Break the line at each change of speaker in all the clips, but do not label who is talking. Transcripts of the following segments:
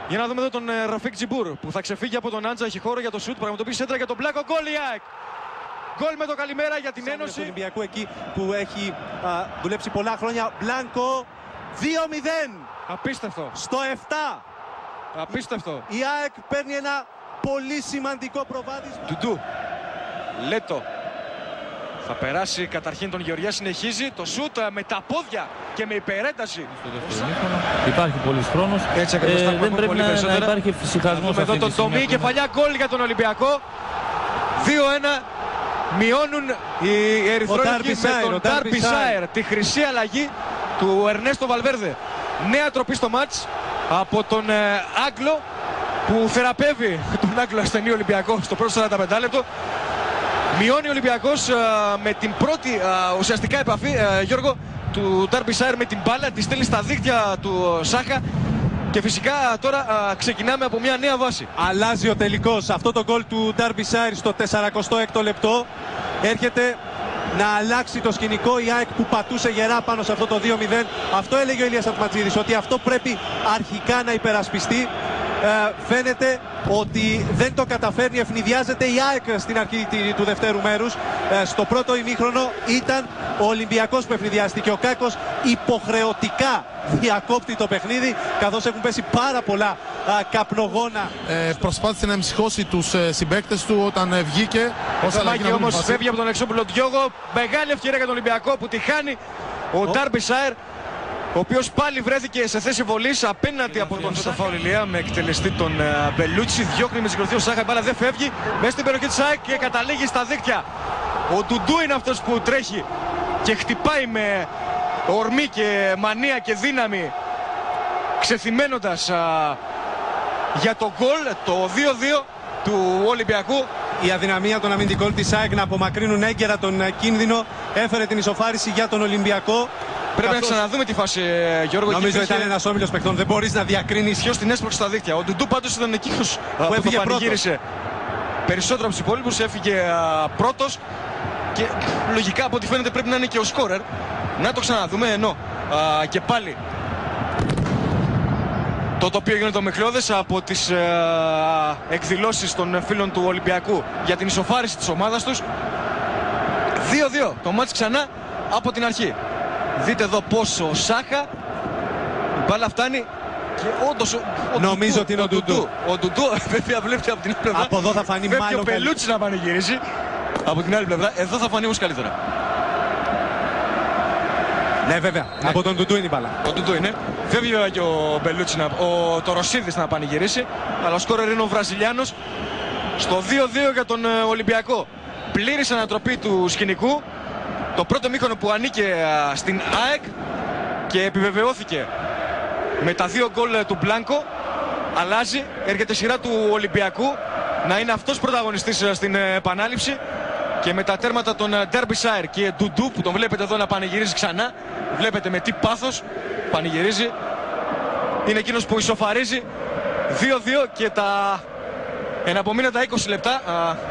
Για να δούμε εδώ τον Ραφίκ Τζιμπούρ που θα ξεφύγει από τον Άντζα. Έχει χώρο για το σουτ. Πραγματοποιεί σέντρα για τον Μπλάνκο. Γκολ η ΑΕΚ. Γκολ με το καλημέρα για την Ένωση.
Του Ολυμπιακού εκεί που έχει δουλέψει πολλά χρόνια. Μπλάνκο 2-0.
Απίστευτο.
Στο 7.
Απίστευτο.
Η ΑΕΚ παίρνει ένα πολύ σημαντικό προβάδισμα.
Ντουντού. Λέτο. Θα περάσει καταρχήν τον Γεωργιά. Συνεχίζει το σουτ με τα πόδια και με υπερένταση.
Υπάρχει πολύς χρόνος.
Έτσι ακριβώς
δεν πρέπει να υπάρχει φυσικασμός.
Εδώ τον Τομή, κεφαλιά, γκολ για τον Ολυμπιακό. 2-1. Μειώνουν οι ερυθρόλευκοι με τον Ντάρμπι Σάιρ τη χρυσή αλλαγή του Ερνέστο Βαλβέρδε. Νέα τροπή στο μάτς από τον Άγγλο που θεραπεύει τον Άγγλο ασθενή Ολυμπιακό στο πρώτο 45 λεπτό. Μειώνει ο Ολυμπιακός με την πρώτη ουσιαστικά επαφή, Γιώργο, του Ντάρμπι Σάιρ με την μπάλα. Τη στέλνει στα δίκτυα του Σάχα. Και φυσικά τώρα ξεκινάμε από μια νέα βάση.
Αλλάζει ο τελικός. Αυτό το γκολ του Ντάρμπι Σάιρ στο 46ο λεπτό έρχεται να αλλάξει το σκηνικό. Η ΑΕΚ που πατούσε γερά πάνω σε αυτό το 2-0. Αυτό έλεγε ο Ηλίας Ατματζίδης, ότι αυτό πρέπει αρχικά να υπερασπιστεί. Φαίνεται ότι δεν το καταφέρνει, ευνηδιάζεται η ΑΕΚ στην αρχή του δευτέρου μέρους. Στο πρώτο ημίχρονο ήταν ο Ολυμπιακός που ευνηδιάστηκε. Ο Κάκος υποχρεωτικά διακόπτει το παιχνίδι, καθώς έχουν πέσει πάρα πολλά καπνογόνα.
Προσπάθησε να εμψυχώσει τους συμπαίκτες του όταν βγήκε.
Ο Μάκη όμως φεύγει από τον Εξόπουλο Διόγο. Μεγάλη ευκαιρία για τον Ολυμπιακό που τη χάνει ο Ντάρμπι Σάιρ, ο οποίος πάλι βρέθηκε σε θέση βολής απέναντι από τον Σταφάουλ Ηλία με εκτελεστή τον Μπελούτσι. Διώχνει με συγκροθεί ο Σάχα, η μπάλα δεν φεύγει μέσα στην περιοχή της ΑΕΚ και καταλήγει στα δίκτυα. Ο Ντουντού είναι αυτός που τρέχει και χτυπάει με ορμή και μανία και δύναμη, ξεθυμένοντας για το γκολ, το 2-2 του Ολυμπιακού.
Η αδυναμία των αμυντικών της ΑΕΚ να απομακρύνουν έγκαιρα τον κίνδυνο έφερε την ισοφάριση για τον Ολυμπιακό.
Πρέπει να ξαναδούμε τη φάση, Γιώργο.
Νομίζω ήταν ένας όμιλος παιχτών, δεν μπορείς να διακρίνεις.
Ποιος την έσπρωξε στα δίκτυα. Ο Ντουντού πάντως ήταν εκείνος που
έφυγε
πανηγύρισε περισσότερο από τους υπόλοιπους, έφυγε πρώτος και λογικά από ό,τι φαίνεται πρέπει να είναι και ο σκόρερ. Να το ξαναδούμε, ενώ και πάλι το τοπίο γίνεται ομιχλώδες από τις εκδηλώσεις των φίλων του Ολυμπιακού για την ισοφάριση της ομάδας τους. 2-2 το μάτς ξανά από την αρχή. Δείτε εδώ πόσο Σάχα, η μπάλα φτάνει και όντως
νομίζω ότι είναι ο Ντουντού.
Ο Ντουντού βέβαια βλέπετε από την άλλη πλευρά.
Από εδώ θα φανεί
μάλλον
μάλλον
ο Πελούτσι να πανηγυρίσει. Από την άλλη πλευρά, εδώ θα φανεί όμως καλύτερα.
Ναι, βέβαια. Ναι. Από τον Ντουντού είναι η μπάλα.
Ο Ντουντού είναι. Φεύγει βέβαια και ο Μπελούτσι, το Ρωσίδης να πανηγυρίσει. Αλλά ο σκόρερ είναι ο Βραζιλιάνος. Στο 2-2 για τον Ολυμπιακό. Πλήρης ανατροπή του σκηνικού. Το πρώτο μήχρονο που ανήκε στην ΑΕΚ και επιβεβαιώθηκε με τα 2 γκολ του Μπλάνκο. Αλλάζει, έρχεται σειρά του Ολυμπιακού να είναι αυτός πρωταγωνιστής στην επανάληψη. Και με τα τέρματα των Ντάρμπι Σάιρ και Ντουντού που τον βλέπετε εδώ να πανηγυρίζει ξανά. Βλέπετε με τι πάθος πανηγυρίζει. Είναι εκείνος που ισοφαρίζει 2-2 και τα εναπομείνοντα 20 λεπτά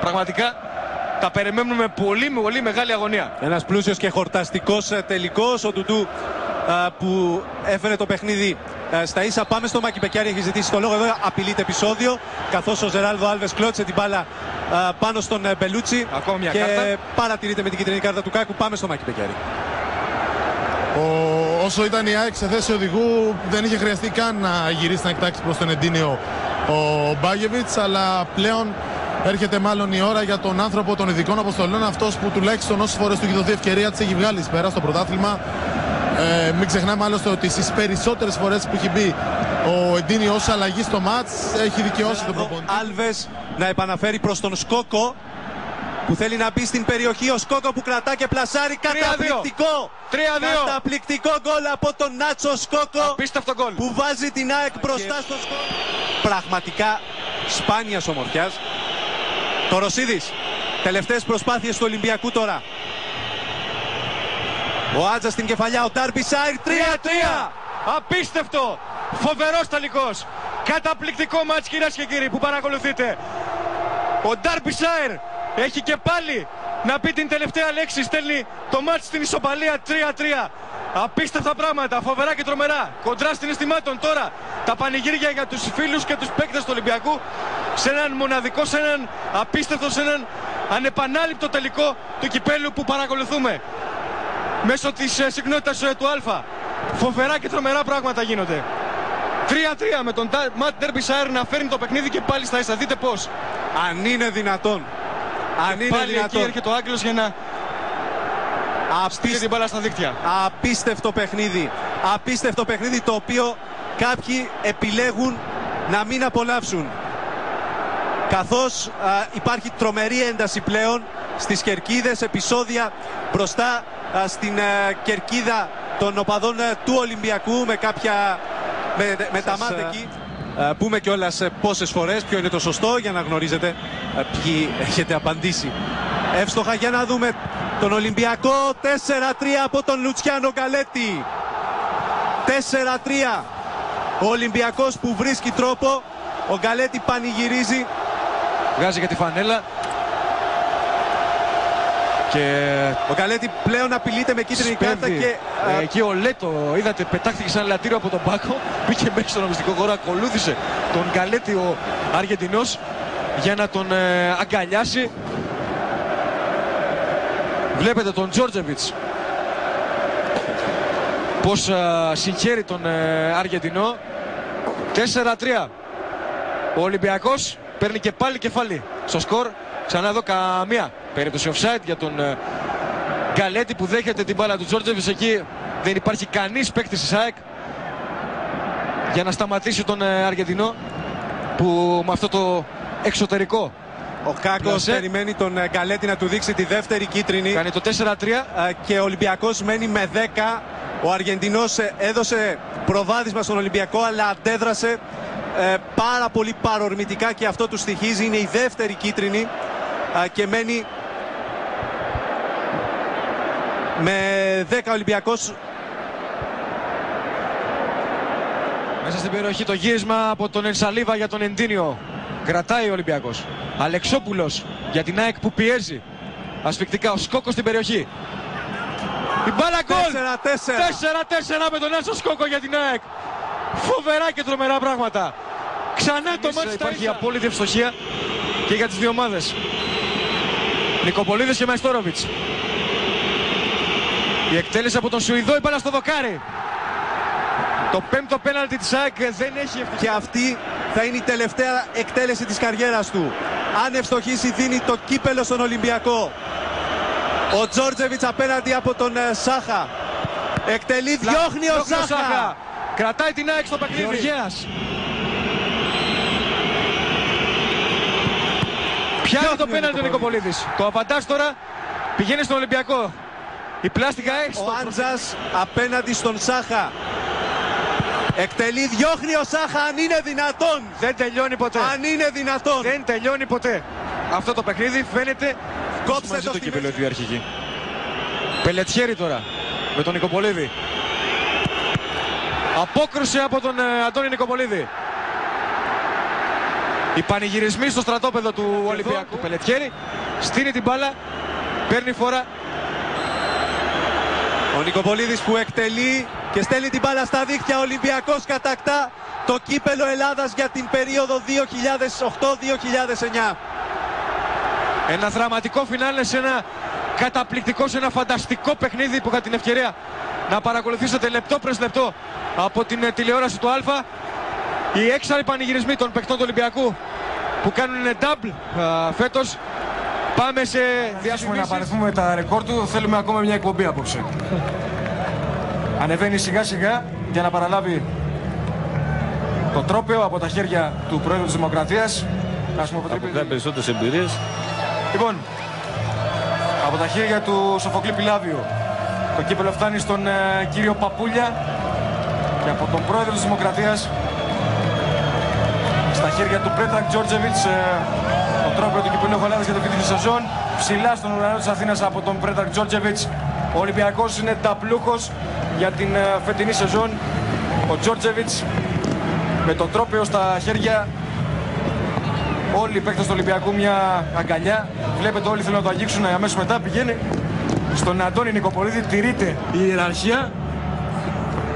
πραγματικά τα περιμένουμε με πολύ μεγάλη αγωνία.
Ένας πλούσιος και χορταστικός τελικός. Ο Ντουντού που έφερε το παιχνίδι στα ίσα. Πάμε στο Μάκη Πεκιάρη, έχει ζητήσει το λόγο εδώ. Απειλείται επεισόδιο, καθώς ο Ζεράλδο Άλβες κλώτσε την μπάλα πάνω στον Μπελούτσι.
Ακόμα μια
και
κάρτα.
παρατηρείται με την κίτρινη κάρτα του Κάκου. Πάμε στο Μάκη Πεκιάρη.
Όσο ήταν η ΑΕΚ σε θέση οδηγού, δεν είχε χρειαστεί καν να γυρίσει να εκτάξει προς τον Εντίνιο ο Μπάγεβιτς, αλλά πλέον έρχεται μάλλον η ώρα για τον άνθρωπο των ειδικών αποστολών, αυτός που τουλάχιστον όσες φορές του έχει δοθεί ευκαιρία της έχει βγάλει πέρα στο πρωτάθλημα. Μην ξεχνάμε άλλωστε ότι στις περισσότερες φορές που έχει μπει ο Εντίνιο ως αλλαγή στο μάτς έχει δικαιώσει τον προπονητή.
Άλβες να επαναφέρει προς τον Σκόκο που θέλει να μπει στην περιοχή. Ο Σκόκο που κρατά και πλασάρει. Καταπληκτικό!
3-2.
Καταπληκτικό γκολ από τον Νάτσο Σκόκο.
Απίστευτο γκολ
που βάζει την ΑΕΚ μπροστά στο σκορ. Πραγματικά σπάνιας ομορφιάς. Το Ρωσίδης. Τελευταίες προσπάθειες του Ολυμπιακού τώρα. Ο Άτζα στην κεφαλιά. Ο Ντάρμπι Σάιρ. 3-3.
Απίστευτο! Φοβερός τελικός! Καταπληκτικό μάτς, κυρίες και κύριοι, που παρακολουθείτε. Ο Ντάρμπι Σάιρ έχει και πάλι να πει την τελευταία λέξη. Στέλνει το μάτς στην ισοπαλία 3-3. Απίστευτα πράγματα, φοβερά και τρομερά. Κοντρά στην αισθημάτων τώρα τα πανηγύρια για τους φίλους και τους παίκτες του Ολυμπιακού σε έναν μοναδικό, σε έναν απίστευτο, σε έναν ανεπανάληπτο τελικό του κυπέλου που παρακολουθούμε μέσω της συχνότητας του Α. Φοβερά και τρομερά πράγματα γίνονται. 3-3 με τον Ματ Ντέρμπισάιρ να φέρνει το παιχνίδι και πάλι στα ίσα. Δείτε πώς.
Αν είναι δυνατόν. Αν είναι
πάλι
δυνατόν.
εκεί έρχεται ο Άγγελος για να στείλει την μπάλα στα δίκτυα.
Απίστευτο παιχνίδι. Απίστευτο παιχνίδι το οποίο κάποιοι επιλέγουν να μην απολαύσουν. Καθώς υπάρχει τρομερή ένταση πλέον στις κερκίδες, επεισόδια μπροστά στην κερκίδα των οπαδών του Ολυμπιακού με κάποια με τα μάτια εκεί. Πούμε κιόλας πόσες φορές, ποιο είναι το σωστό για να γνωρίζετε ποιοι έχετε απαντήσει εύστοχα. Για να δούμε τον Ολυμπιακό. 4-3 από τον Λουτσιάνο Γκαλέτη. 4-3. Ο Ολυμπιακός που βρίσκει τρόπο. Ο Γκαλέτη πανηγυρίζει.
Βγάζει για τη φανέλα. Και
ο Γκαλέτη πλέον απειλείται με κίτρινη κάρτα και
εκεί ο Λέτο, είδατε, πετάχτηκε σαν λατήριο από τον Πάκο, μπήκε μέσα στον νομιστικό χώρο, ακολούθησε τον Γκαλέτη ο Αργεντινός για να τον αγκαλιάσει. Βλέπετε τον Τζόρτζεβιτς πως συγχαίρει τον Αργεντινό. 4-3. Ο Ολυμπιακός παίρνει και πάλι κεφάλι στο σκορ. Ξανά εδώ καμία περίπτωση offside για τον Γκαλέτη που δέχεται την μπάλα του Τζόρτζεβιτς. Εκεί δεν υπάρχει κανείς παίκτης της ΑΕΚ για να σταματήσει τον Αργεντινό που με αυτό το εξωτερικό.
Ο Κάκος περιμένει τον Γκαλέτη να του δείξει τη δεύτερη κίτρινη.
Κάνει το 4-3
και ο Ολυμπιακός μένει με 10. Ο Αργεντινός έδωσε προβάδισμα στον Ολυμπιακό αλλά αντέδρασε πάρα πολύ παρορμητικά και αυτό του στοιχίζει. Είναι η δεύτερη κίτρινη και μένει με 10 Ολυμπιακός.
Μέσα στην περιοχή το γύρισμα από τον Ενσαλίβα για τον Εντίνιο. Κρατάει ο Ολυμπιακός. Αλεξόπουλος για την ΑΕΚ που πιέζει ασφικτικά. Ο Σκόκος στην περιοχή. Η μπάλα γκολ! 4-4 με τον Άσο Σκόκο για την ΑΕΚ. Φοβερά και τρομερά πράγματα. Ξανά το μάτς υπάρχει απόλυτη ευστοχία και για τις δύο ομάδες. Νικοπολίδης και Μαϊστόροβιτς. Η εκτέλεση από τον Σουηδό, η μπάλα στο δοκάρι. Το πέμπτο πέναλτι της ΑΕΚ δεν έχει ευτυχία.
Και αυτή θα είναι η τελευταία εκτέλεση της καριέρας του. Αν ευστοχήσει δίνει το κύπελο στον Ολυμπιακό. Ο Τζόρτζεβιτς απέναντι από τον Σάχα. Εκτελεί, διώχνει ο Σάχα.
Κρατάει την ΑΕΚ στο παιχνίδι. Γεωργέας. Πιάνει το πέναλτι ο Νικοπολίδης. Το αβαντάζ τώρα πηγαίνει στον Ολυμπιακό. Η πλάστικα έχει.
Ο Άντζας απέναντι στον Σάχα. Εκτελεί, διώχνει ο Σάχα, αν είναι δυνατόν.
Δεν τελειώνει ποτέ.
Αν είναι δυνατόν.
Δεν τελειώνει ποτέ. Αυτό το παιχνίδι φαίνεται.
Κόψτε το
κύπελο του αρχική. Πελετιέρη τώρα με τον Νικοπολίδη. Απόκρουση από τον Αντώνη Νικοπολίδη. Οι πανηγυρισμοί στο στρατόπεδο του Ολυμπιακού. Πελετιέρη στείνει την μπάλα, παίρνει φορά.
Ο Νικοπολίδης που εκτελεί και στέλνει την μπάλα στα δίχτυα. Ο Ολυμπιακός κατακτά το κύπελο Ελλάδας για την περίοδο 2008-2009.
Ένα δραματικό φινάλε σε ένα καταπληκτικό, σε ένα φανταστικό παιχνίδι που είχα την ευκαιρία να παρακολουθήσετε λεπτό προς λεπτό από την τηλεόραση του Α. Οι έξαροι πανηγυρισμοί των παικτών του Ολυμπιακού που κάνουν double φέτος. Πάμε σε διασφαλίσεις. Να παρεθούμε τα ρεκόρ του. Θέλουμε ακόμα μια εκπομπή απόψε. Ανεβαίνει σιγά σιγά για να παραλάβει το τρόπαιο από τα χέρια του Πρόεδρου της Δημοκρατίας.
Αποκτά περισσότερες εμπειρίες.
Λοιπόν, από τα χέρια του Σοφοκλή Πιλάβιου το κύπελο φτάνει στον κύριο Παπούλια και από τον Πρόεδρο της Δημοκρατίας στα χέρια του Πρέτρακ Τζόρτζεβιτς το τρόπαιο του κυπελού Ελλάδας για το φετινή σεζόν. Ψηλά στον ουρανό της Αθήνας από τον Πρέτρακ Τζόρτζεβιτς. Ο Ολυμπιακός είναι ταπλούχος για την φετινή σεζόν. Ο Τζόρτζεβιτς με το τρόπαιο στα χέρια. Όλοι οι παίκτες του Ολυμπιακού μια αγκαλιά. Βλέπετε, όλοι θέλουν να το αγγίξουν. Αμέσως μετά πηγαίνει στον Αντώνη Νικοπολίδη. Τηρείται η ιεραρχία.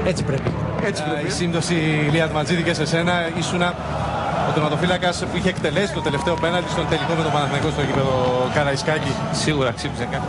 Έτσι πρέπει.
Έτσι
η σύμπτωση Ηλία Ατματζίδη και σε σένα. Ήσουνα ο τερματοφύλακας που είχε εκτελέσει το τελευταίο πέναλτι στον τελικό με τον Παναθηναϊκό στο γήπεδο Καραϊσκάκη.
Σίγουρα ξύπνησε κάτι.